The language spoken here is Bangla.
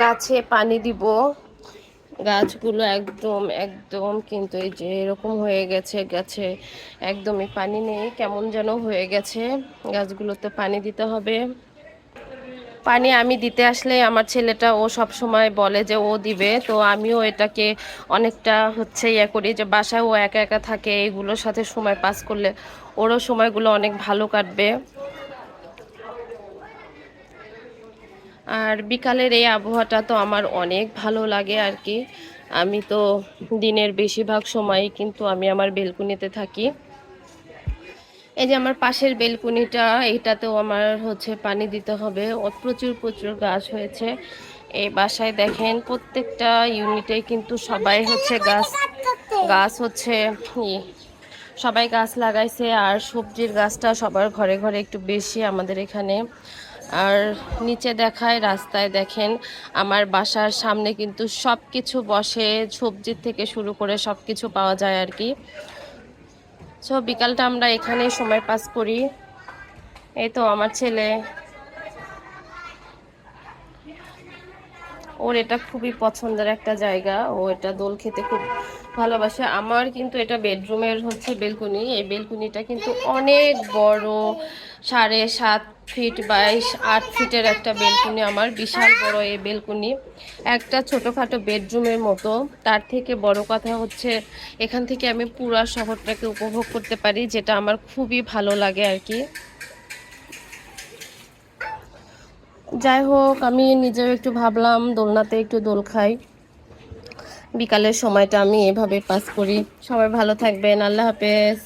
গাছে পানি দিব। গাছগুলো একদম একদম কিন্তু এই যে এরকম হয়ে গেছে, গাছে একদমই পানি নেই, কেমন যেন হয়ে গেছে। গাছগুলোতে পানি দিতে হবে। পানি আমি দিতে আসলে আমার ছেলেটা ও সব সময় বলে যে ও দিবে, তো আমিও এটাকে অনেকটা ইয়ে করি যে বাসায় ও একা একা থাকে, এইগুলোর সাথে সময় পাস করলে ওরও সময়গুলো অনেক ভালো কাটবে। আর বিকালের এই আবহাওয়াটা তো আমার অনেক ভালো লাগে আর কি। আমি তো দিনের বেশিরভাগ সময়ই কিন্তু আমি আমার বেলকুনিতে থাকি। এই যে আমার পাশের বেলকুনিটা, এটাতেও আমার পানি দিতে হবে। ও প্রচুর প্রচুর গাছ হয়েছে এই বাসায়। দেখেন প্রত্যেকটা ইউনিটে কিন্তু সবাই গাছ গাছ সবাই গাছ লাগাইছে। আর সবজির গাছটা সবার ঘরে ঘরে একটু বেশি আমাদের এখানে। আর নিচে দেখায়, রাস্তায় দেখেন আমার বাসার সামনে কিন্তু সব কিছু বসে, সবজির থেকে শুরু করে সব কিছু পাওয়া যায় আর কি। সো বিকালটা আমরা এখানেই সময় পাস করি। এই তো আমার ছেলে, ওর এটা খুবই পছন্দের একটা জায়গা, ও এটা দোল খেতে খুব ভালোবাসে। আমার কিন্তু এটা বেডরুমের বেলকুনি। এই বেলকুনিটা কিন্তু অনেক বড়, 7.5 ফিট বাই 8 ফিটের একটা বেলকুনি আমার, বিশাল বড় এই বেলকুনি। একটা ছোটোখাটো বেডরুমের মতো। তার থেকে বড় কথা এখান থেকে আমি পুরা শহরটাকে উপভোগ করতে পারি, যেটা আমার খুবই ভালো লাগে আর কি। যাই হোক, আমি নিজেও একটু ভাবলাম দোলনাতে একটু দোল খাই। বিকালের সময়টা আমি এভাবে পাস করি। সবাই ভালো থাকবেন, আল্লাহ হাফেজ।